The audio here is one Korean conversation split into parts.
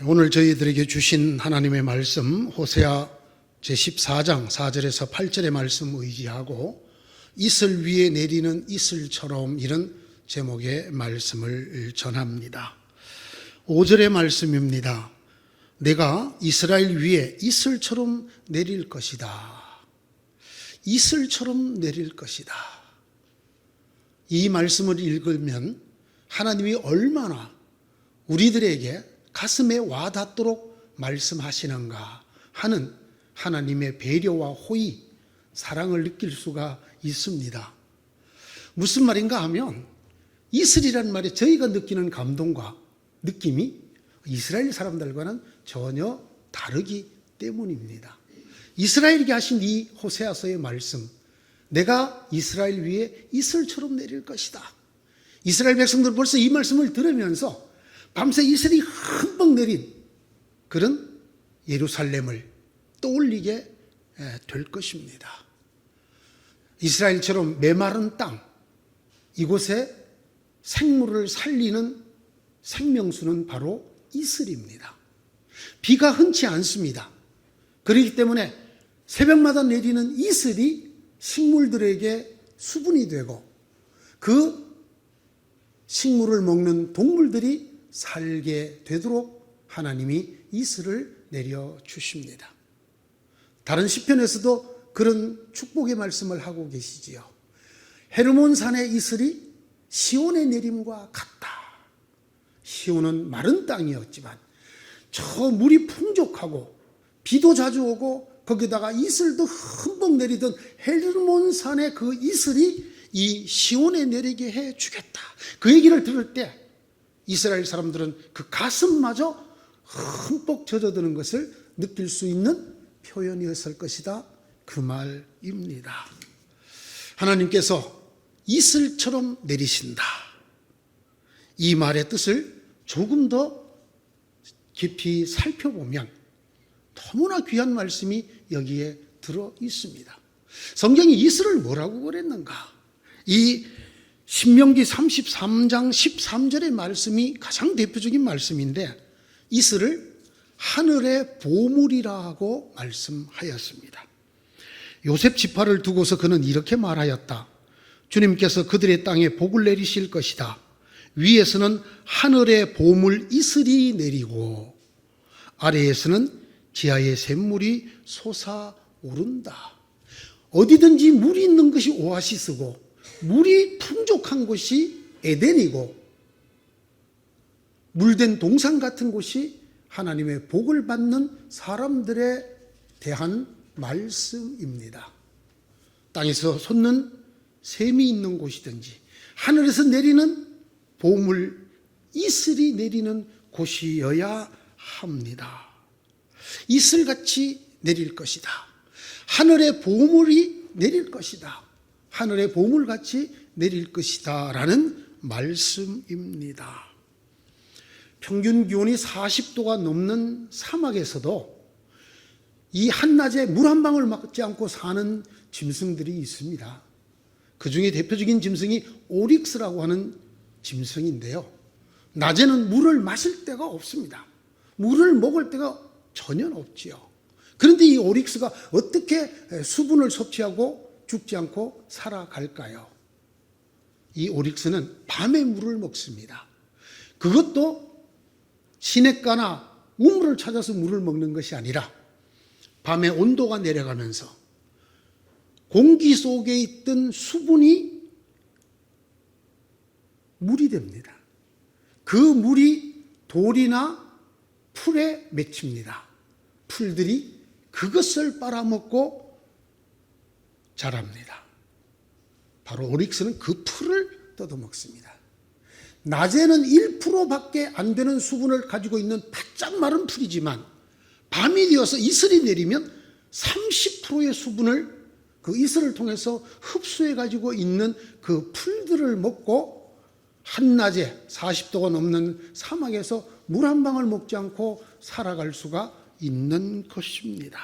오늘 저희들에게 주신 하나님의 말씀 호세아 제14장 4절에서 8절의 말씀 의지하고 이슬 위에 내리는 이슬처럼 이런 제목의 말씀을 전합니다. 5절의 말씀입니다. 내가 이스라엘 위에 이슬처럼 내릴 것이다. 이슬처럼 내릴 것이다. 이 말씀을 읽으면 하나님이 얼마나 우리들에게 가슴에 와닿도록 말씀하시는가 하는 하나님의 배려와 호의, 사랑을 느낄 수가 있습니다. 무슨 말인가 하면 이슬이라는 말에 저희가 느끼는 감동과 느낌이 이스라엘 사람들과는 전혀 다르기 때문입니다. 이스라엘에게 하신 이 호세아서의 말씀, 내가 이스라엘 위에 이슬처럼 내릴 것이다. 이스라엘 백성들은 벌써 이 말씀을 들으면서 밤새 이슬이 흠뻑 내린 그런 예루살렘을 떠올리게 될 것입니다. 이스라엘처럼 메마른 땅, 이곳에 생물을 살리는 생명수는 바로 이슬입니다. 비가 흔치 않습니다. 그렇기 때문에 새벽마다 내리는 이슬이 식물들에게 수분이 되고 그 식물을 먹는 동물들이 살게 되도록 하나님이 이슬을 내려주십니다. 다른 시편에서도 그런 축복의 말씀을 하고 계시지요. 헤르몬 산의 이슬이 시온의 내림과 같다. 시온은 마른 땅이었지만 저 물이 풍족하고 비도 자주 오고 거기다가 이슬도 흠뻑 내리던 헤르몬 산의 그 이슬이 이 시온에 내리게 해주겠다. 그 얘기를 들을 때 이스라엘 사람들은 그 가슴마저 흠뻑 젖어드는 것을 느낄 수 있는 표현이었을 것이다. 그 말입니다. 하나님께서 이슬처럼 내리신다. 이 말의 뜻을 조금 더 깊이 살펴보면 너무나 귀한 말씀이 여기에 들어 있습니다. 성경이 이슬을 뭐라고 그랬는가? 이 신명기 33장 13절의 말씀이 가장 대표적인 말씀인데 이슬을 하늘의 보물이라고 말씀하였습니다. 요셉 지파를 두고서 그는 이렇게 말하였다. 주님께서 그들의 땅에 복을 내리실 것이다. 위에서는 하늘의 보물 이슬이 내리고 아래에서는 지하의 샘물이 솟아오른다. 어디든지 물이 있는 것이 오아시스고 물이 풍족한 곳이 에덴이고 물된 동산 같은 곳이 하나님의 복을 받는 사람들에 대한 말씀입니다. 땅에서 솟는 샘이 있는 곳이든지 하늘에서 내리는 보물 이슬이 내리는 곳이어야 합니다. 이슬같이 내릴 것이다. 하늘의 보물이 내릴 것이다. 하늘의 보물같이 내릴 것이다 라는 말씀입니다. 평균 기온이 40도가 넘는 사막에서도 이 한낮에 물 한 방울 맞지 않고 사는 짐승들이 있습니다. 그 중에 대표적인 짐승이 오릭스라고 하는 짐승인데요. 낮에는 물을 마실 데가 없습니다. 물을 먹을 데가 전혀 없지요. 그런데 이 오릭스가 어떻게 수분을 섭취하고 죽지 않고 살아갈까요? 이 오릭스는 밤에 물을 먹습니다. 그것도 시냇가나 우물을 찾아서 물을 먹는 것이 아니라 밤에 온도가 내려가면서 공기 속에 있던 수분이 물이 됩니다. 그 물이 돌이나 풀에 맺힙니다. 풀들이 그것을 빨아먹고 자랍니다. 바로 오릭스는 그 풀을 뜯어먹습니다. 낮에는 1%밖에 안 되는 수분을 가지고 있는 바짝 마른 풀이지만 밤이 되어서 이슬이 내리면 30%의 수분을 그 이슬을 통해서 흡수해 가지고 있는 그 풀들을 먹고 한낮에 40도가 넘는 사막에서 물 한 방울 먹지 않고 살아갈 수가 있는 것입니다.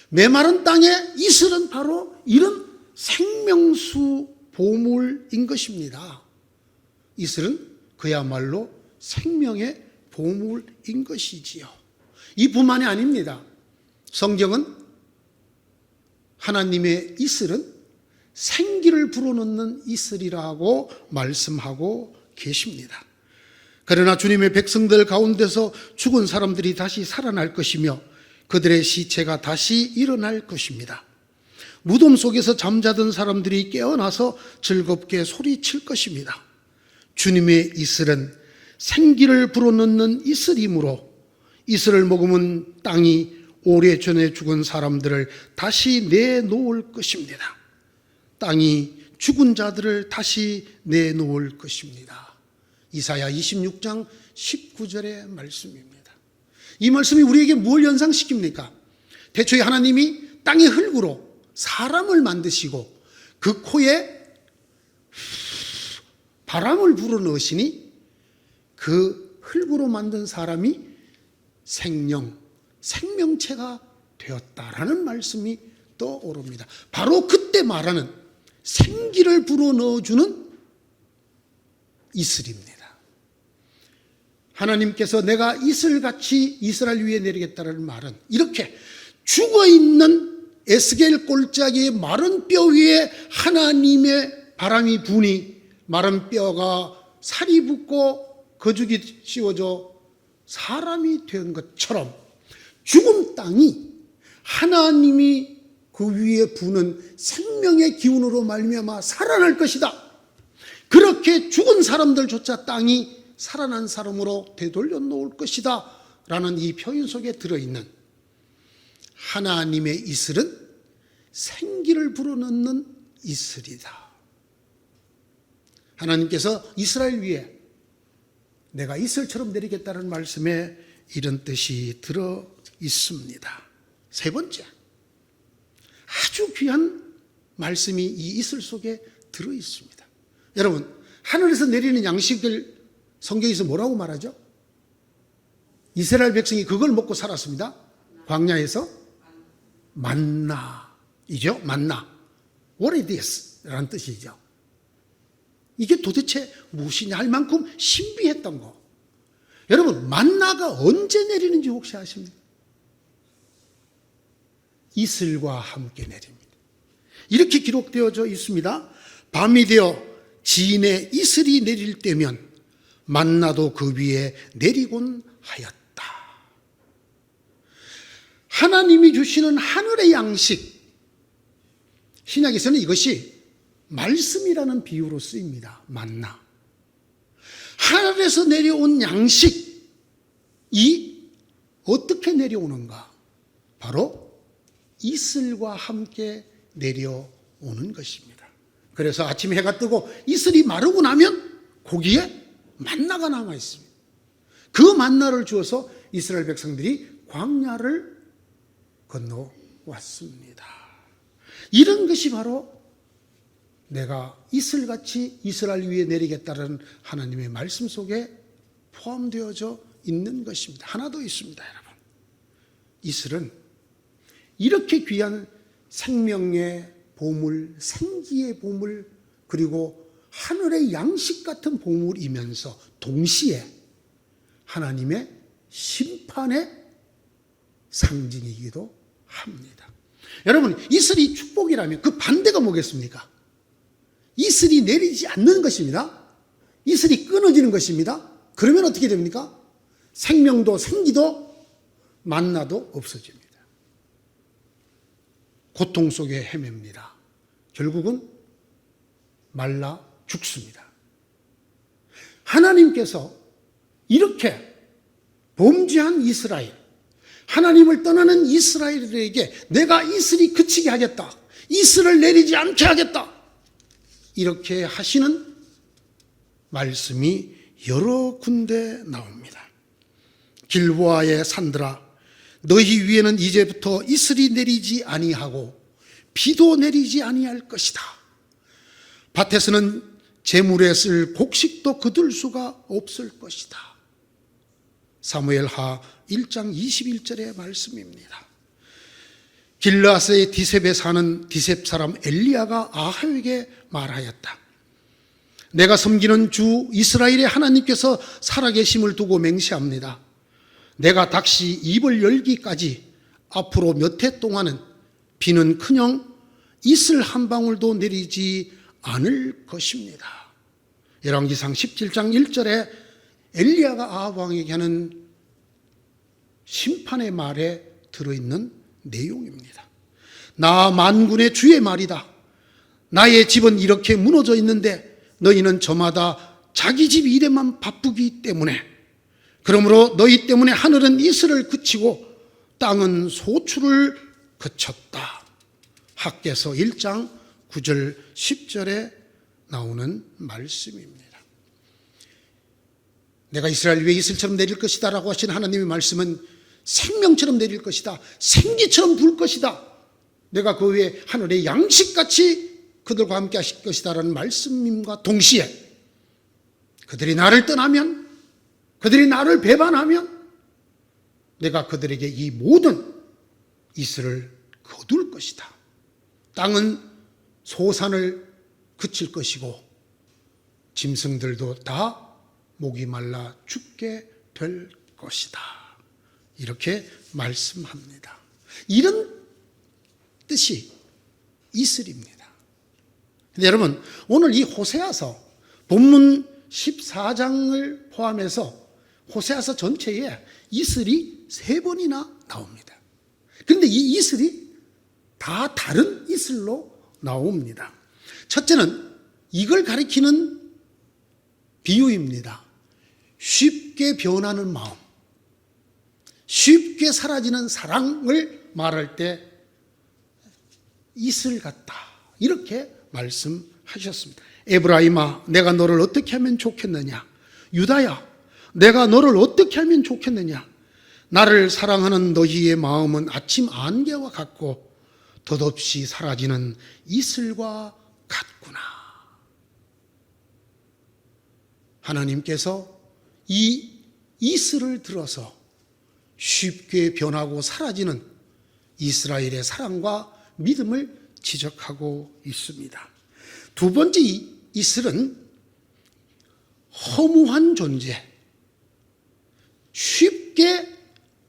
메마른 땅의 이슬은 바로 이런 생명수 보물인 것입니다. 이슬은 그야말로 생명의 보물인 것이지요. 이뿐만이 아닙니다. 성경은 하나님의 이슬은 생기를 불어넣는 이슬이라고 말씀하고 계십니다. 그러나 주님의 백성들 가운데서 죽은 사람들이 다시 살아날 것이며 그들의 시체가 다시 일어날 것입니다. 무덤 속에서 잠자던 사람들이 깨어나서 즐겁게 소리칠 것입니다. 주님의 이슬은 생기를 불어넣는 이슬이므로 이슬을 먹으면 땅이 오래전에 죽은 사람들을 다시 내놓을 것입니다. 땅이 죽은 자들을 다시 내놓을 것입니다. 이사야 26장 19절의 말씀입니다. 이 말씀이 우리에게 뭘 연상시킵니까? 태초에 하나님이 땅의 흙으로 사람을 만드시고 그 코에 바람을 불어넣으시니 그 흙으로 만든 사람이 생명체가 되었다라는 말씀이 떠오릅니다. 바로 그때 말하는 생기를 불어넣어주는 이슬입니다. 하나님께서 내가 이슬같이 이스라엘 위에 내리겠다는 말은 이렇게 죽어있는 에스겔 골짜기의 마른 뼈 위에 하나님의 바람이 부니 마른 뼈가 살이 붙고 거죽이 씌워져 사람이 된 것처럼 죽은 땅이 하나님이 그 위에 부는 생명의 기운으로 말미암아 살아날 것이다. 그렇게 죽은 사람들조차 땅이 살아난 사람으로 되돌려 놓을 것이다 라는 이 표현 속에 들어있는 하나님의 이슬은 생기를 불어넣는 이슬이다. 하나님께서 이스라엘 위에 내가 이슬처럼 내리겠다는 말씀에 이런 뜻이 들어 있습니다. 세 번째, 아주 귀한 말씀이 이 이슬 속에 들어 있습니다. 여러분, 하늘에서 내리는 양식을 성경에서 뭐라고 말하죠? 이스라엘 백성이 그걸 먹고 살았습니다. 광야에서 만나이죠. 만나. What is this? 라는 뜻이죠. 이게 도대체 무엇이냐 할 만큼 신비했던 거. 여러분, 만나가 언제 내리는지 혹시 아십니까? 이슬과 함께 내립니다. 이렇게 기록되어져 있습니다. 밤이 되어 지인의 이슬이 내릴 때면 만나도 그 위에 내리곤 하였다. 하나님이 주시는 하늘의 양식, 신약에서는 이것이 말씀이라는 비유로 쓰입니다. 만나. 하늘에서 내려온 양식이 어떻게 내려오는가? 바로 이슬과 함께 내려오는 것입니다. 그래서 아침에 해가 뜨고 이슬이 마르고 나면 거기에 만나가 남아 있습니다. 그 만나를 주어서 이스라엘 백성들이 광야를 건너왔습니다. 이런 것이 바로 내가 이슬같이 이스라엘 위에 내리겠다는 하나님의 말씀 속에 포함되어져 있는 것입니다. 하나 더 있습니다, 여러분. 이슬은 이렇게 귀한 생명의 보물, 생기의 보물, 그리고 하늘의 양식 같은 보물이면서 동시에 하나님의 심판의 상징이기도 합니다. 여러분, 이슬이 축복이라면 그 반대가 뭐겠습니까? 이슬이 내리지 않는 것입니다. 이슬이 끊어지는 것입니다. 그러면 어떻게 됩니까? 생명도 생기도 만나도 없어집니다. 고통 속에 헤맵니다. 결국은 말라 죽습니다. 하나님께서 이렇게 범죄한 이스라엘, 하나님을 떠나는 이스라엘에게 내가 이슬이 그치게 하겠다, 이슬을 내리지 않게 하겠다, 이렇게 하시는 말씀이 여러 군데 나옵니다. 길보아의 산들아, 너희 위에는 이제부터 이슬이 내리지 아니하고 비도 내리지 아니할 것이다. 밭에서는 재물에 쓸 곡식도 거둘 수가 없을 것이다. 사무엘하 1장 21절의 말씀입니다. 길르앗의 디셉에 사는 디셉 사람 엘리야가 아합에게 말하였다. 내가 섬기는 주 이스라엘의 하나님께서 살아계심을 두고 맹세합니다. 내가 다시 입을 열기까지 앞으로 몇 해 동안은 비는 커녕 이슬 한 방울도 내리지 않을 것입니다. 열왕기상 17장 1절에 엘리야가 아합 왕에게 하는 심판의 말에 들어있는 내용입니다. 나 만군의 주의 말이다. 나의 집은 이렇게 무너져 있는데 너희는 저마다 자기 집 일에만 바쁘기 때문에, 그러므로 너희 때문에 하늘은 이슬을 그치고 땅은 소출을 그쳤다. 학개서 1장 9절 10절에 나오는 말씀입니다. 내가 이스라엘 위에 이슬처럼 내릴 것이다 라고 하신 하나님의 말씀은 생명처럼 내릴 것이다, 생기처럼 부을 것이다, 내가 그 위에 하늘의 양식같이 그들과 함께 하실 것이다 라는 말씀임과 동시에 그들이 나를 떠나면, 그들이 나를 배반하면 내가 그들에게 이 모든 이슬을 거둘 것이다. 땅은 소산을 그칠 것이고 짐승들도 다 목이 말라 죽게 될 것이다. 이렇게 말씀합니다. 이런 뜻이 이슬입니다. 근데 여러분, 오늘 이 호세아서 본문 14장을 포함해서 호세아서 전체에 이슬이 3번이나 나옵니다. 그런데 이 이슬이 다 다른 이슬로 나옵니다. 첫째는 이걸 가리키는 비유입니다. 쉽게 변하는 마음, 쉽게 사라지는 사랑을 말할 때 이슬 같다, 이렇게 말씀하셨습니다. 에브라임아, 내가 너를 어떻게 하면 좋겠느냐? 유다야, 내가 너를 어떻게 하면 좋겠느냐? 나를 사랑하는 너희의 마음은 아침 안개와 같고 덧없이 사라지는 이슬과 같구나. 하나님께서 이 이슬을 들어서 쉽게 변하고 사라지는 이스라엘의 사랑과 믿음을 지적하고 있습니다. 두 번째 이슬은 허무한 존재, 쉽게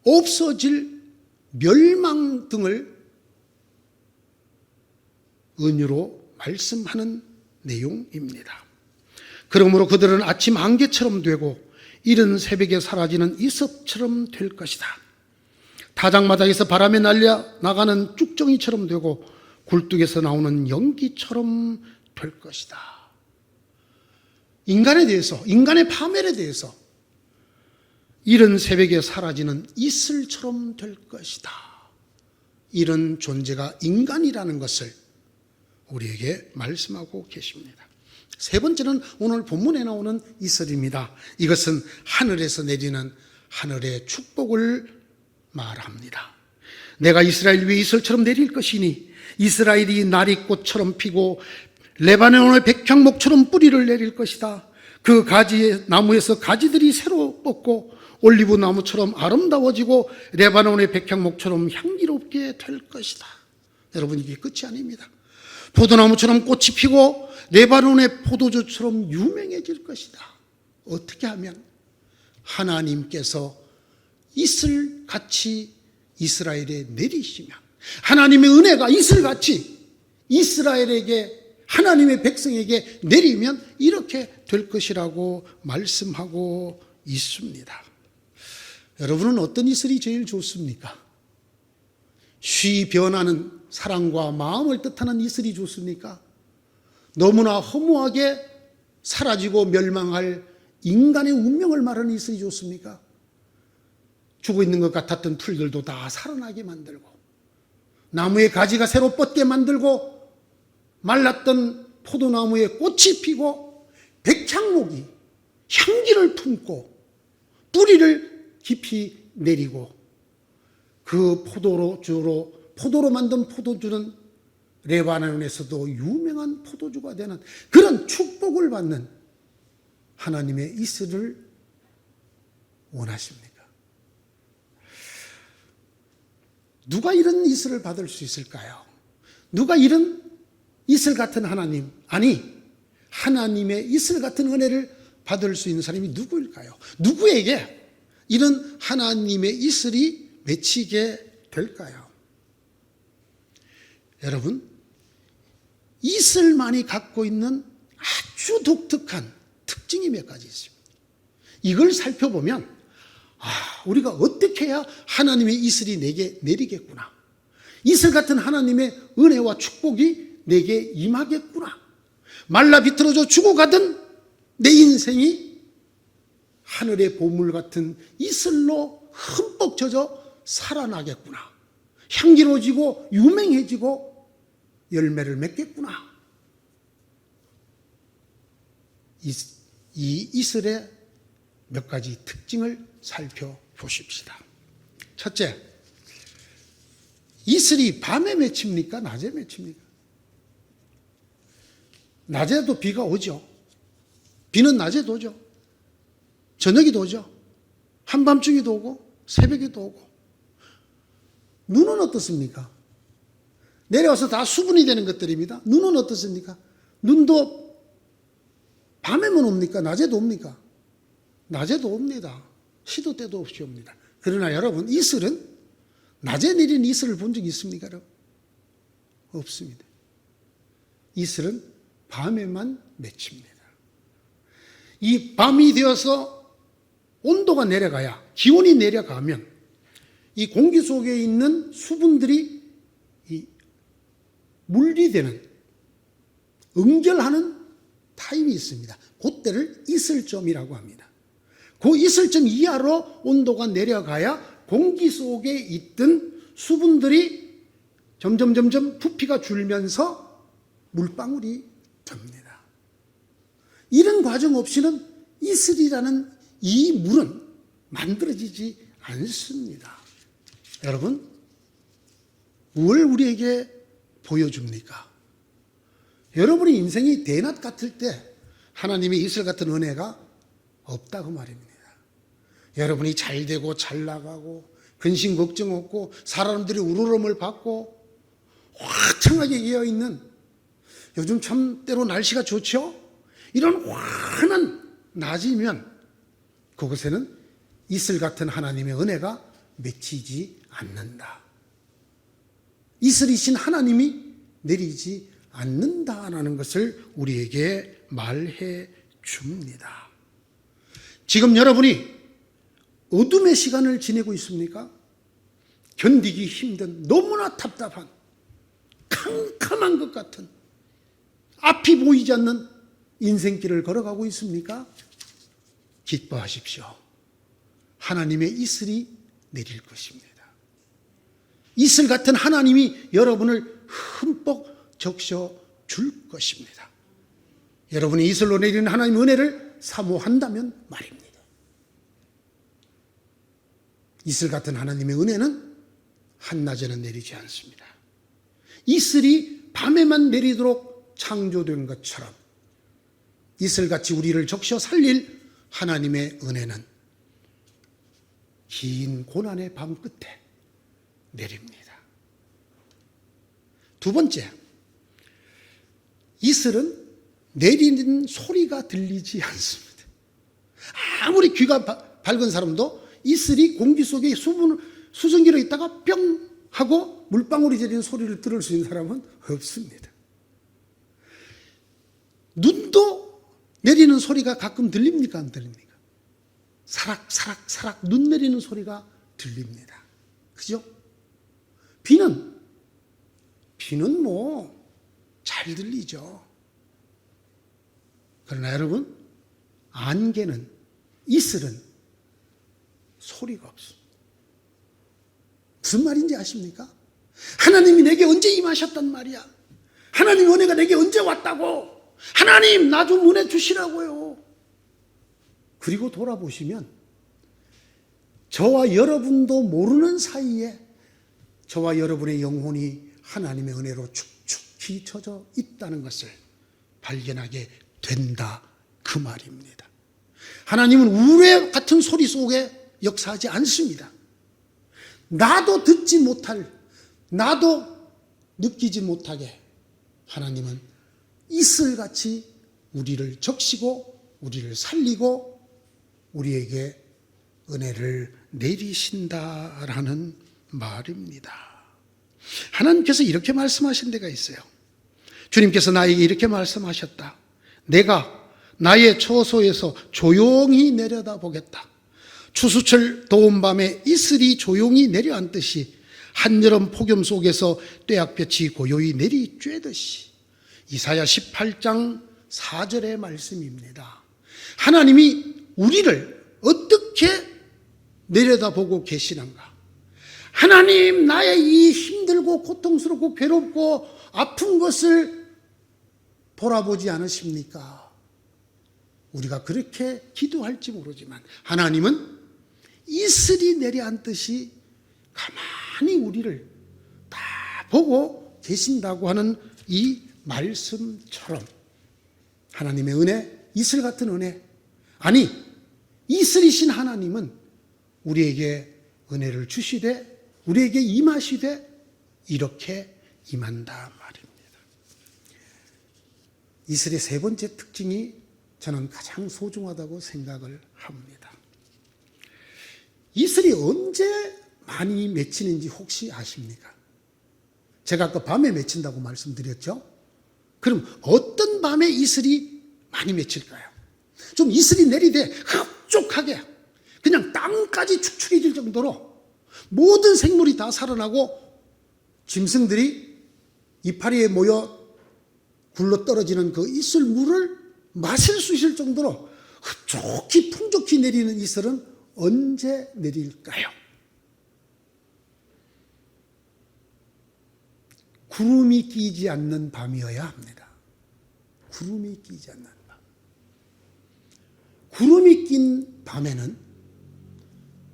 없어질 멸망 등을 은유로 말씀하는 내용입니다. 그러므로 그들은 아침 안개처럼 되고 이른 새벽에 사라지는 이섭처럼 될 것이다. 타작마당에서 바람에 날려 나가는 쭉정이처럼 되고 굴뚝에서 나오는 연기처럼 될 것이다. 인간에 대해서, 인간의 파멸에 대해서 이른 새벽에 사라지는 이슬처럼 될 것이다. 이런 존재가 인간이라는 것을 우리에게 말씀하고 계십니다. 세 번째는 오늘 본문에 나오는 이슬입니다. 이것은 하늘에서 내리는 하늘의 축복을 말합니다. 내가 이스라엘 위에 이슬처럼 내릴 것이니 이스라엘이 나리꽃처럼 피고 레바논의 백향목처럼 뿌리를 내릴 것이다. 그 가지 나무에서 가지들이 새로 뻗고 올리브 나무처럼 아름다워지고 레바논의 백향목처럼 향기롭게 될 것이다. 여러분, 이게 끝이 아닙니다. 포도나무처럼 꽃이 피고 레바논의 포도주처럼 유명해질 것이다. 어떻게 하면? 하나님께서 이슬같이 이스라엘에 내리시면, 하나님의 은혜가 이슬같이 이스라엘에게, 하나님의 백성에게 내리면 이렇게 될 것이라고 말씀하고 있습니다. 여러분은 어떤 이슬이 제일 좋습니까? 쉬 변하는 사랑과 마음을 뜻하는 이슬이 좋습니까? 너무나 허무하게 사라지고 멸망할 인간의 운명을 말하는 이슬이 좋습니까? 죽어 있는 것 같았던 풀들도 다 살아나게 만들고, 나무의 가지가 새로 뻗게 만들고, 말랐던 포도나무에 꽃이 피고, 백향목이 향기를 품고 뿌리를 깊이 내리고, 그 포도로 만든 포도주는 레바논에서도 유명한 포도주가 되는 그런 축복을 받는 하나님의 이슬을 원하십니까? 누가 이런 이슬을 받을 수 있을까요? 누가 이런 이슬 같은 하나님, 아니 하나님의 이슬 같은 은혜를 받을 수 있는 사람이 누구일까요? 누구에게 이런 하나님의 이슬이 맺히게 될까요? 여러분, 이슬만이 갖고 있는 아주 독특한 특징이 몇 가지 있습니다. 이걸 살펴보면 우리가 어떻게 해야 하나님의 이슬이 내게 내리겠구나, 이슬 같은 하나님의 은혜와 축복이 내게 임하겠구나, 말라 비틀어져 죽어가던 내 인생이 하늘의 보물 같은 이슬로 흠뻑 젖어 살아나겠구나, 향기로워지고 유명해지고 열매를 맺겠구나. 이 이슬의 몇 가지 특징을 살펴보십시다. 첫째, 이슬이 밤에 맺힙니까? 낮에 맺힙니까? 낮에도 비가 오죠. 비는 낮에도 오죠. 저녁에도 오죠. 한밤중에도 오고 새벽에도 오고. 눈은 어떻습니까? 내려와서 다 수분이 되는 것들입니다. 눈은 어떻습니까? 눈도 밤에만 옵니까? 낮에도 옵니까? 낮에도 옵니다. 시도 때도 없이 옵니다. 그러나 여러분, 이슬은 낮에 내리는 이슬을 본 적이 있습니까? 여러분? 없습니다. 이슬은 밤에만 맺힙니다. 이 밤이 되어서 온도가 내려가야, 기온이 내려가면 이 공기 속에 있는 수분들이 물리되는, 응결하는 타임이 있습니다. 그때를 이슬점이라고 합니다. 그 이슬점 이하로 온도가 내려가야 공기 속에 있던 수분들이 점점 부피가 줄면서 물방울이 됩니다. 이런 과정 없이는 이슬이라는 이 물은 만들어지지 않습니다. 여러분, 뭘 우리에게 보여줍니까? 여러분의 인생이 대낮 같을 때 하나님의 이슬 같은 은혜가 없다고 말입니다. 여러분이 잘 되고 잘 나가고 근심 걱정 없고 사람들이 우러럼을 받고 화창하게 깨어있는, 요즘 참 때로 날씨가 좋죠? 이런 환한 낮이면 그곳에는 이슬 같은 하나님의 은혜가 맺히지 않는다. 이슬이신 하나님이 내리지 않는다라는 것을 우리에게 말해 줍니다. 지금 여러분이 어둠의 시간을 지내고 있습니까? 견디기 힘든, 너무나 답답한, 캄캄한 것 같은, 앞이 보이지 않는 인생길을 걸어가고 있습니까? 기뻐하십시오. 하나님의 이슬이 내릴 것입니다. 이슬 같은 하나님이 여러분을 흠뻑 적셔 줄 것입니다. 여러분이 이슬로 내리는 하나님의 은혜를 사모한다면 말입니다. 이슬 같은 하나님의 은혜는 한낮에는 내리지 않습니다. 이슬이 밤에만 내리도록 창조된 것처럼 이슬같이 우리를 적셔 살릴 하나님의 은혜는 긴 고난의 밤 끝에 내립니다. 두 번째, 이슬은 내리는 소리가 들리지 않습니다. 아무리 귀가 밝은 사람도 이슬이 공기 속에 수증기로 있다가 뿅 하고 물방울이 내리는 소리를 들을 수 있는 사람은 없습니다. 눈도 내리는 소리가 가끔 들립니까? 안 들립니까? 사락 눈 내리는 소리가 들립니다. 그죠? 비는 뭐 잘 들리죠. 그러나 여러분, 안개는, 이슬은 소리가 없습니다. 무슨 말인지 아십니까? 하나님이 내게 언제 임하셨단 말이야? 하나님 은혜가 내게 언제 왔다고? 하나님 나 좀 은혜 주시라고요. 그리고 돌아보시면 저와 여러분도 모르는 사이에 저와 여러분의 영혼이 하나님의 은혜로 축축히 젖어 있다는 것을 발견하게 된다, 그 말입니다. 하나님은 우레 같은 소리 속에 역사하지 않습니다. 나도 듣지 못할, 나도 느끼지 못하게 하나님은 이슬같이 우리를 적시고 우리를 살리고 우리에게 은혜를 내리신다라는 말입니다. 하나님께서 이렇게 말씀하신 데가 있어요. 주님께서 나에게 이렇게 말씀하셨다. 내가 나의 처소에서 조용히 내려다보겠다. 추수철 더운 밤에 이슬이 조용히 내려앉듯이 한여름 폭염 속에서 떼약볕이 고요히 내리쬐듯이. 이사야 18장 4절의 말씀입니다. 하나님이 우리를 어떻게 내려다보고 계시는가? 하나님, 나의 이 힘들고 고통스럽고 괴롭고 아픈 것을 돌아보지 않으십니까? 우리가 그렇게 기도할지 모르지만 하나님은 이슬이 내려앉듯이 가만히 우리를 다 보고 계신다고 하는 이 말씀처럼 하나님의 은혜, 이슬 같은 은혜, 아니 이슬이신 하나님은 우리에게 은혜를 주시되 우리에게 임하시되 이렇게 임한다 말입니다. 이슬의 세 번째 특징이 저는 가장 소중하다고 생각을 합니다. 이슬이 언제 많이 맺히는지 혹시 아십니까? 제가 아까 밤에 맺힌다고 말씀드렸죠? 그럼 어떤 밤에 이슬이 많이 맺힐까요? 좀 이슬이 내리되 흡족하게 그냥 땅까지 축축해질 정도로 모든 생물이 다 살아나고 짐승들이 이파리에 모여 굴러떨어지는 그 이슬물을 마실 수 있을 정도로 흡족히 풍족히 내리는 이슬은 언제 내릴까요? 구름이 끼지 않는 밤이어야 합니다. 구름이 끼지 않는 밤. 구름이 낀 밤에는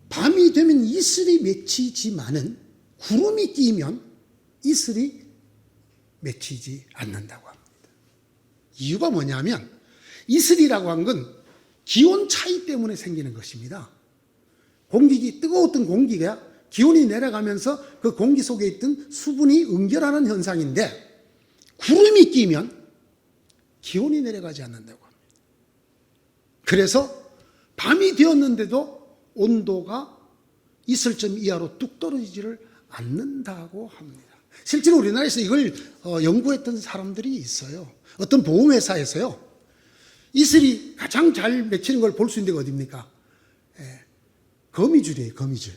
밤이 되면 이슬이 맺히지만은 구름이 끼면 이슬이 맺히지 않는다고 합니다. 이유가 뭐냐면 이슬이라고 한 건 기온 차이 때문에 생기는 것입니다. 뜨거웠던 공기가 기온이 내려가면서 그 공기 속에 있던 수분이 응결하는 현상인데 구름이 끼면 기온이 내려가지 않는다고 합니다. 그래서 밤이 되었는데도 온도가 이슬점 이하로 뚝 떨어지지를 않는다고 합니다. 실제로 우리나라에서 이걸 연구했던 사람들이 있어요. 어떤 보험회사에서요. 이슬이 가장 잘 맺히는 걸 볼 수 있는 데가 어디입니까? 거미줄이에요. 거미줄.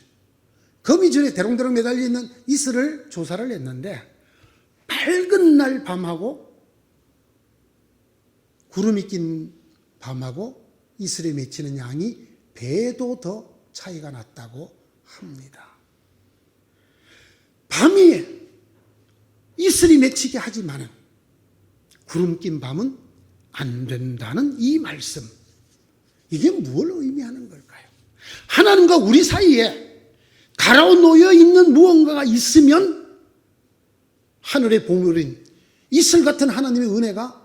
거미줄에 대롱대롱 매달려 있는 이슬을 조사를 했는데 밝은 날 밤하고 구름이 낀 밤하고 이슬에 맺히는 양이 배도 더 차이가 났다고 합니다. 밤이 이슬이 맺히게 하지만은 구름 낀 밤은 안 된다는 이 말씀. 이게 뭘 의미하는 걸까요? 하나님과 우리 사이에 갈아놓여 있는 무언가가 있으면 하늘의 보물인 이슬 같은 하나님의 은혜가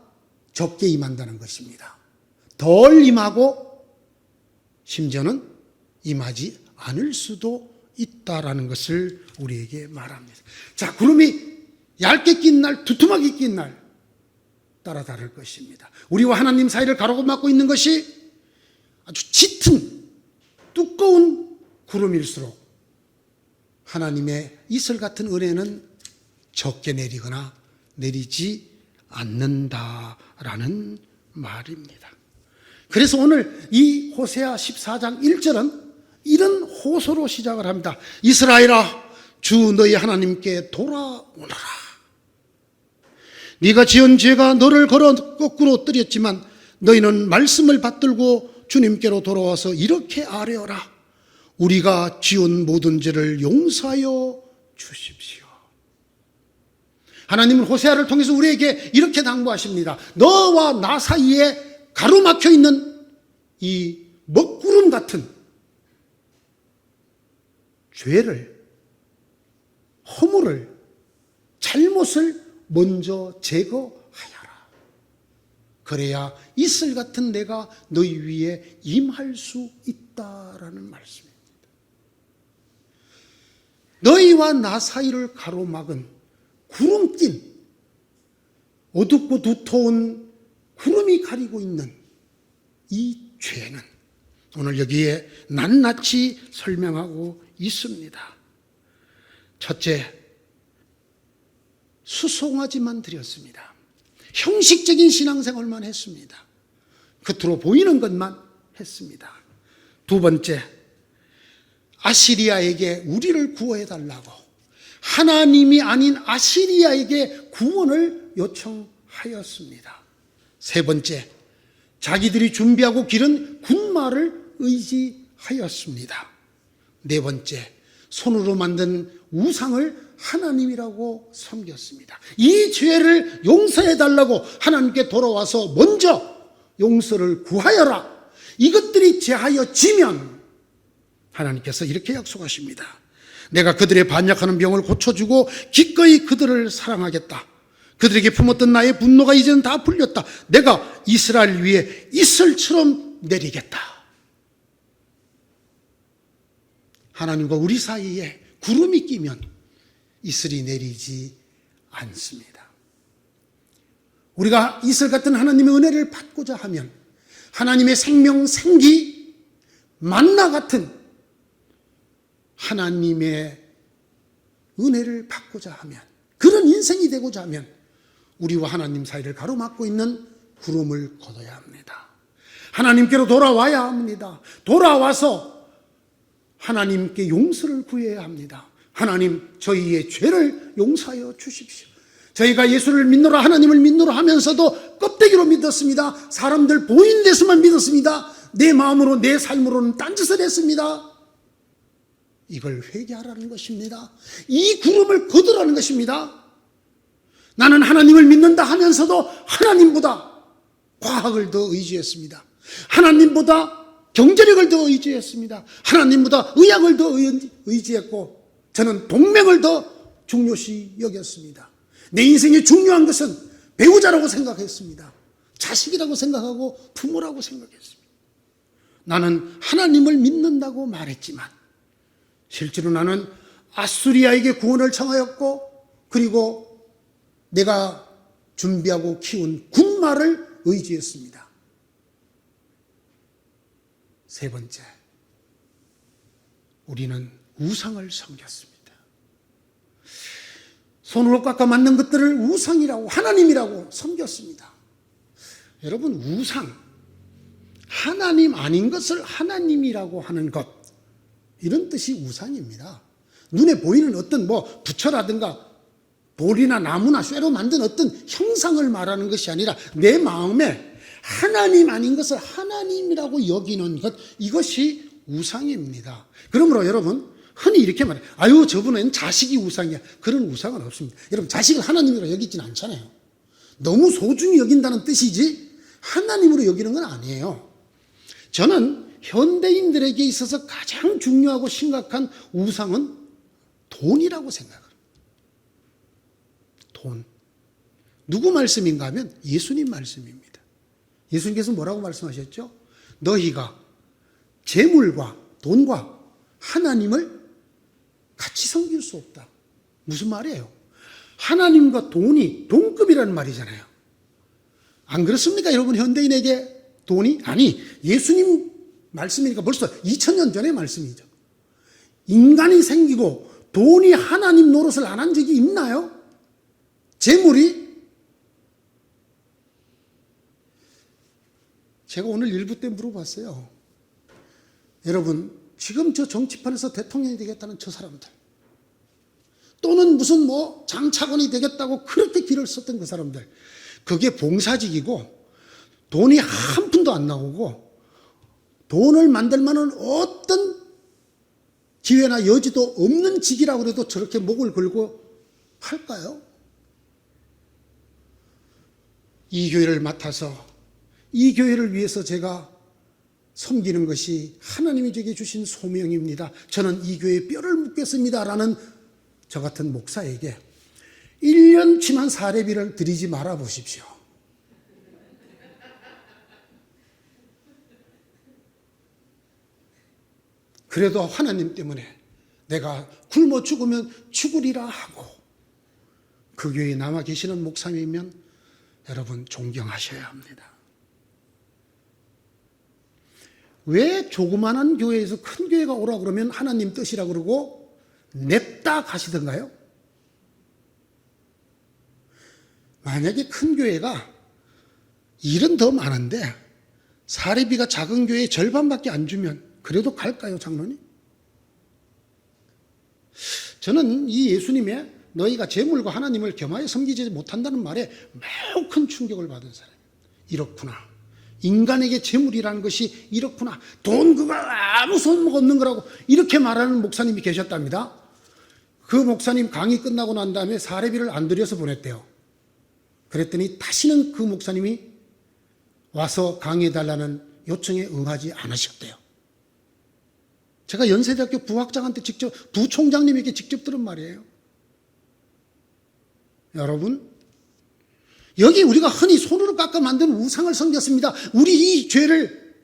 적게 임한다는 것입니다. 덜 임하고 심지어는 임하지 않을 수도 있다라는 것을 우리에게 말합니다. 자, 구름이 얇게 낀 날, 두툼하게 낀 날 따라 다를 것입니다. 우리와 하나님 사이를 가로막고 있는 것이 아주 짙은 두꺼운 구름일수록 하나님의 이슬 같은 은혜는 적게 내리거나 내리지 않는다라는 말입니다. 그래서 오늘 이 호세아 14장 1절은 이런 호소로 시작을 합니다. 이스라엘아, 주 너희 하나님께 돌아오너라. 네가 지은 죄가 너를 거꾸로 떨었지만 너희는 말씀을 받들고 주님께로 돌아와서 이렇게 아뢰어라. 우리가 지은 모든 죄를 용서하여 주십시오. 하나님은 호세아를 통해서 우리에게 이렇게 당부하십니다. 너와 나 사이에 가로막혀 있는 이 먹구름 같은 죄를, 허물을, 잘못을 먼저 제거하여라. 그래야 이슬 같은 내가 너희 위에 임할 수 있다라는 말씀입니다. 너희와 나 사이를 가로막은 구름 낀 어둡고 두터운 구름이 가리고 있는 이 죄는 오늘 여기에 낱낱이 설명하고 있습니다. 첫째, 수송아지만 드렸습니다. 형식적인 신앙생활만 했습니다. 겉으로 보이는 것만 했습니다. 두 번째, 아시리아에게 우리를 구원해달라고 하나님이 아닌 아시리아에게 구원을 요청하였습니다. 세 번째, 자기들이 준비하고 기른 군마를 의지하였습니다. 네 번째, 손으로 만든 우상을 하나님이라고 섬겼습니다. 이 죄를 용서해달라고 하나님께 돌아와서 먼저 용서를 구하여라. 이것들이 제하여지면 하나님께서 이렇게 약속하십니다. 내가 그들의 반역하는 병을 고쳐주고 기꺼이 그들을 사랑하겠다. 그들에게 품었던 나의 분노가 이제는 다 풀렸다. 내가 이스라엘 위에 이슬처럼 내리겠다. 하나님과 우리 사이에 구름이 끼면 이슬이 내리지 않습니다. 우리가 이슬 같은 하나님의 은혜를 받고자 하면 하나님의 생명, 생기, 만나 같은 하나님의 은혜를 받고자 하면, 그런 인생이 되고자 하면 우리와 하나님 사이를 가로막고 있는 구름을 걷어야 합니다. 하나님께로 돌아와야 합니다. 돌아와서 하나님께 용서를 구해야 합니다. 하나님, 저희의 죄를 용서하여 주십시오. 저희가 예수를 믿노라, 하나님을 믿노라 하면서도 껍데기로 믿었습니다. 사람들 보이는 데서만 믿었습니다. 내 마음으로, 내 삶으로는 딴짓을 했습니다. 이걸 회개하라는 것입니다. 이 구름을 걷으라는 것입니다. 나는 하나님을 믿는다 하면서도 하나님보다 과학을 더 의지했습니다. 하나님보다 경제력을 더 의지했습니다. 하나님보다 의학을 더 의지했고, 저는 동맹을 더 중요시 여겼습니다. 내 인생에 중요한 것은 배우자라고 생각했습니다. 자식이라고 생각하고 부모라고 생각했습니다. 나는 하나님을 믿는다고 말했지만 실제로 나는 아수리아에게 구원을 청하였고, 그리고 내가 준비하고 키운 군마를 의지했습니다. 세 번째, 우리는 우상을 섬겼습니다. 손으로 깎아 만든 것들을 우상이라고, 하나님이라고 섬겼습니다. 여러분, 우상, 하나님 아닌 것을 하나님이라고 하는 것, 이런 뜻이 우상입니다. 눈에 보이는 어떤 부처라든가 돌이나 나무나 쇠로 만든 어떤 형상을 말하는 것이 아니라 내 마음에 하나님 아닌 것을 하나님이라고 여기는 것, 이것이 우상입니다. 그러므로 여러분, 흔히 이렇게 말해요. 아유, 저분은 자식이 우상이야. 그런 우상은 없습니다. 여러분, 자식을 하나님으로 여기지는 않잖아요. 너무 소중히 여긴다는 뜻이지 하나님으로 여기는 건 아니에요. 저는 현대인들에게 있어서 가장 중요하고 심각한 우상은 돈이라고 생각합니다. 돈. 누구 말씀인가 하면 예수님 말씀입니다. 예수님께서 뭐라고 말씀하셨죠? 너희가 재물과 돈과 하나님을 같이 섬길 수 없다. 무슨 말이에요? 하나님과 돈이 동급이라는 말이잖아요. 안 그렇습니까? 여러분, 현대인에게 돈이? 아니, 예수님 말씀이니까 벌써 2000년 전의 말씀이죠. 인간이 생기고 돈이 하나님 노릇을 안 한 적이 있나요? 재물이? 제가 오늘 일부 때 물어봤어요. 여러분, 지금 저 정치판에서 대통령이 되겠다는 저 사람들, 또는 무슨 장차관이 되겠다고 그렇게 길을 썼던 그 사람들, 그게 봉사직이고 돈이 한 푼도 안 나오고 돈을 만들 만한 어떤 기회나 여지도 없는 직이라고 해도 저렇게 목을 걸고 할까요? 이 교회를 맡아서 이 교회를 위해서 제가 섬기는 것이 하나님이 제게 주신 소명입니다. 저는 이 교회에 뼈를 묻겠습니다라는 저 같은 목사에게 1년치만 사례비를 드리지 말아 보십시오. 그래도 하나님 때문에 내가 굶어 죽으면 죽으리라 하고 그 교회에 남아 계시는 목사님이면 여러분 존경하셔야 합니다. 왜 조그마한 교회에서 큰 교회가 오라 그러면 하나님 뜻이라 그러고 냅다 가시던가요? 만약에 큰 교회가 일은 더 많은데 사례비가 작은 교회의 절반밖에 안 주면 그래도 갈까요, 장로님? 저는 이 예수님의 너희가 재물과 하나님을 겸하여 섬기지 못한다는 말에 매우 큰 충격을 받은 사람이에요. 이렇구나. 인간에게 재물이라는 것이 이렇구나. 돈 그거 아무 소용 없는 거라고 이렇게 말하는 목사님이 계셨답니다. 그 목사님 강의 끝나고 난 다음에 사례비를 안 드려서 보냈대요. 그랬더니 다시는 그 목사님이 와서 강의해달라는 요청에 응하지 않으셨대요. 제가 연세대학교 부학장한테 직접, 부총장님에게 직접 들은 말이에요. 여러분, 여기 우리가 흔히 손으로 깎아 만든 우상을 섬겼습니다. 우리 이 죄를,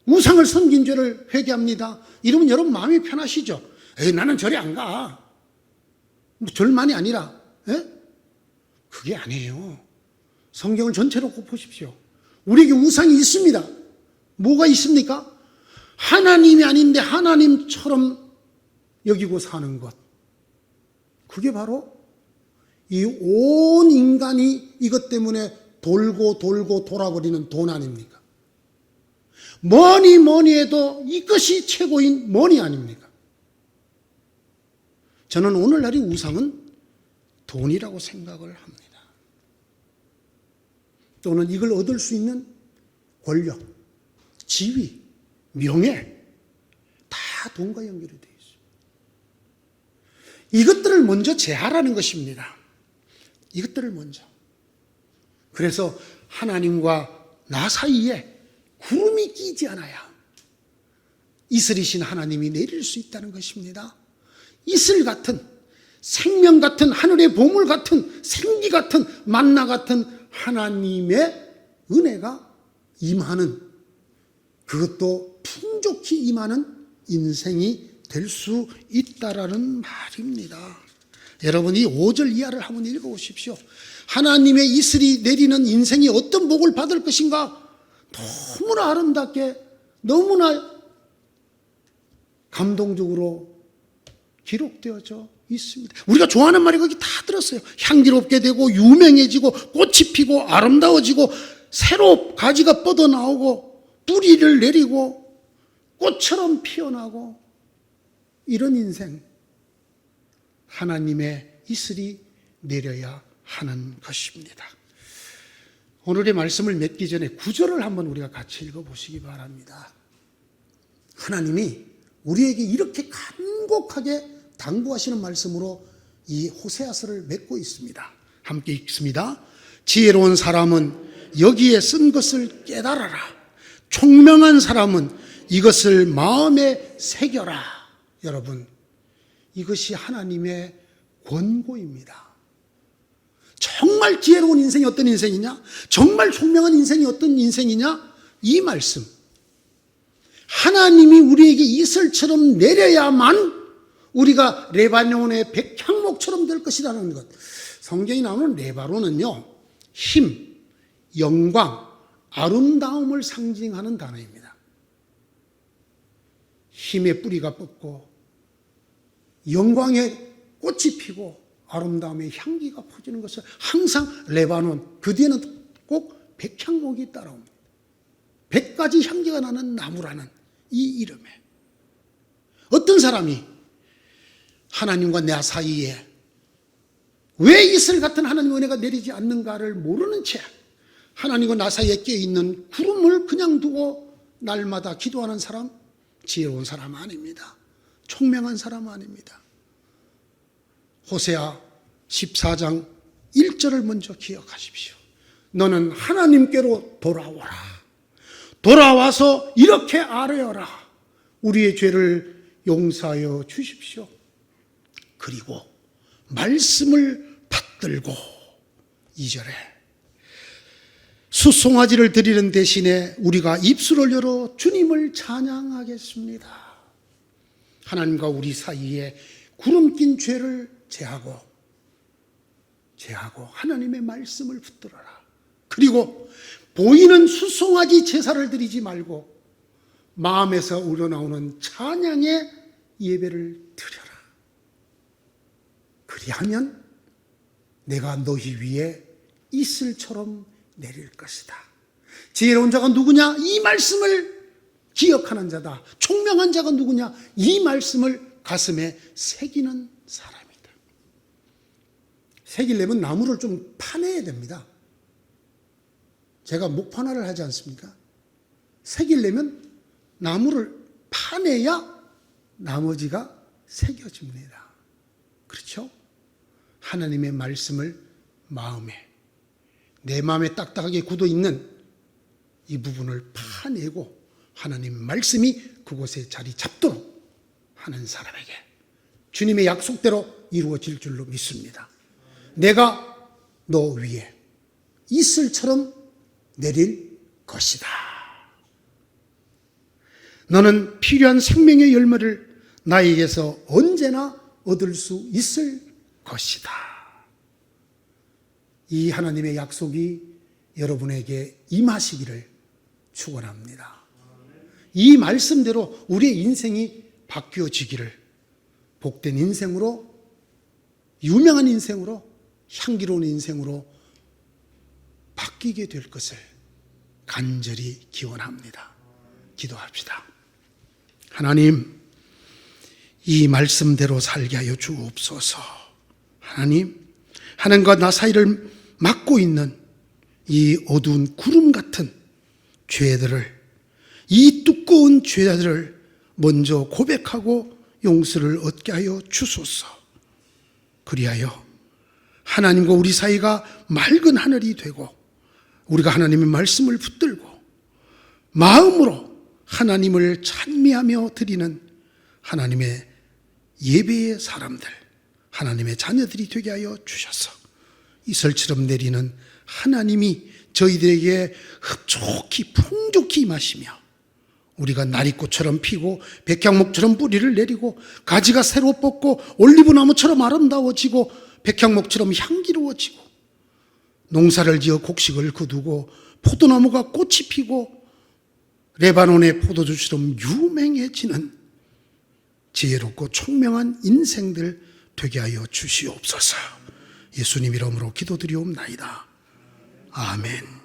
우상을 섬긴 죄를 회개합니다. 이러면 여러분 마음이 편하시죠? 에이, 나는 절에 안 가. 절만이 아니라, 에? 그게 아니에요. 성경을 전체로 꼭 보십시오. 우리에게 우상이 있습니다. 뭐가 있습니까? 하나님이 아닌데 하나님처럼 여기고 사는 것. 그게 바로 이 온 인간이 이것 때문에 돌고 돌고 돌아버리는 돈 아닙니까? 뭐니 해도 이것이 최고인 뭐니 아닙니까? 저는 오늘날의 우상은 돈이라고 생각을 합니다. 또는 이걸 얻을 수 있는 권력, 지위, 명예, 다 돈과 연결이 되어 있습니다. 이것들을 먼저 제하라는 것입니다. 이것들을 먼저. 그래서 하나님과 나 사이에 구름이 끼지 않아야 이슬이신 하나님이 내릴 수 있다는 것입니다. 이슬 같은, 생명 같은, 하늘의 보물 같은, 생기 같은, 만나 같은 하나님의 은혜가 임하는, 그것도 풍족히 임하는 인생이 될 수 있다라는 말입니다. 여러분, 이 5절 이하를 한번 읽어보십시오. 하나님의 이슬이 내리는 인생이 어떤 복을 받을 것인가 너무나 아름답게, 너무나 감동적으로 기록되어져 있습니다. 우리가 좋아하는 말이 거기 다 들었어요. 향기롭게 되고 유명해지고 꽃이 피고 아름다워지고 새로 가지가 뻗어나오고 뿌리를 내리고 꽃처럼 피어나고, 이런 인생, 하나님의 이슬이 내려야 하는 것입니다. 오늘의 말씀을 맺기 전에 9절을 한번 우리가 같이 읽어보시기 바랍니다. 하나님이 우리에게 이렇게 간곡하게 당부하시는 말씀으로 이 호세아서를 맺고 있습니다. 함께 읽습니다. 지혜로운 사람은 여기에 쓴 것을 깨달아라. 총명한 사람은 이것을 마음에 새겨라. 여러분, 이것이 하나님의 권고입니다. 정말 지혜로운 인생이 어떤 인생이냐? 정말 총명한 인생이 어떤 인생이냐? 이 말씀. 하나님이 우리에게 이슬처럼 내려야만 우리가 레바논의 백향목처럼 될 것이라는 것. 성경이 나오는 레바논은요, 힘, 영광, 아름다움을 상징하는 단어입니다. 힘의 뿌리가 뻗고 영광의 꽃이 피고 아름다움의 향기가 퍼지는 것을 항상 레바논, 그 뒤에는 꼭 백향목이 따라옵니다. 100가지 향기가 나는 나무라는 이 이름에, 어떤 사람이 하나님과 내 사이에 왜 이슬 같은 하나님의 은혜가 내리지 않는가를 모르는 채 하나님과 나 사이에 껴있는 구름을 그냥 두고 날마다 기도하는 사람, 지혜로운 사람 아닙니다. 총명한 사람 아닙니다. 호세아 14장 1절을 먼저 기억하십시오. 너는 하나님께로 돌아오라. 돌아와서 이렇게 아뢰어라. 우리의 죄를 용서하여 주십시오. 그리고 말씀을 받들고 2절에 숫송아지를 드리는 대신에 우리가 입술을 열어 주님을 찬양하겠습니다. 하나님과 우리 사이에 구름 낀 죄를 제하고 하나님의 말씀을 붙들어라. 그리고 보이는 수송아지 제사를 드리지 말고 마음에서 우러나오는 찬양의 예배를 드려라. 그리하면 내가 너희 위에 이슬처럼 내릴 것이다. 지혜로운 자가 누구냐? 이 말씀을 기억하는 자다. 총명한 자가 누구냐? 이 말씀을 가슴에 새기는 사람이다. 새기려면 나무를 좀 파내야 됩니다. 제가 목판화를 하지 않습니까? 새기려면 나무를 파내야 나머지가 새겨집니다. 그렇죠? 하나님의 말씀을 마음에, 내 마음에 딱딱하게 굳어 있는 이 부분을 파내고 하나님 말씀이 그곳에 자리 잡도록 하는 사람에게 주님의 약속대로 이루어질 줄로 믿습니다. 내가 너 위에 이슬처럼 내릴 것이다. 너는 필요한 생명의 열매를 나에게서 언제나 얻을 수 있을 것이다. 이 하나님의 약속이 여러분에게 임하시기를 축원합니다. 이 말씀대로 우리의 인생이 바뀌어지기를, 복된 인생으로, 유명한 인생으로, 향기로운 인생으로 바뀌게 될 것을 간절히 기원합니다. 기도합시다. 하나님, 이 말씀대로 살게 하여 주옵소서. 하나님, 하나님과 나 사이를 막고 있는 이 어두운 구름 같은 죄들을, 이 두꺼운 죄들을 먼저 고백하고 용서를 얻게 하여 주소서. 그리하여 하나님과 우리 사이가 맑은 하늘이 되고 우리가 하나님의 말씀을 붙들고 마음으로 하나님을 찬미하며 드리는 하나님의 예배의 사람들, 하나님의 자녀들이 되게 하여 주셔서 이슬처럼 내리는 하나님이 저희들에게 흡족히 풍족히 임하시며 우리가 나리꽃처럼 피고 백향목처럼 뿌리를 내리고 가지가 새로 뻗고 올리브나무처럼 아름다워지고 백향목처럼 향기로워지고 농사를 지어 곡식을 거두고 포도나무가 꽃이 피고 레바논의 포도주처럼 유명해지는 지혜롭고 총명한 인생들 되게 하여 주시옵소서. 예수님 이름으로 기도드리옵나이다. 아멘.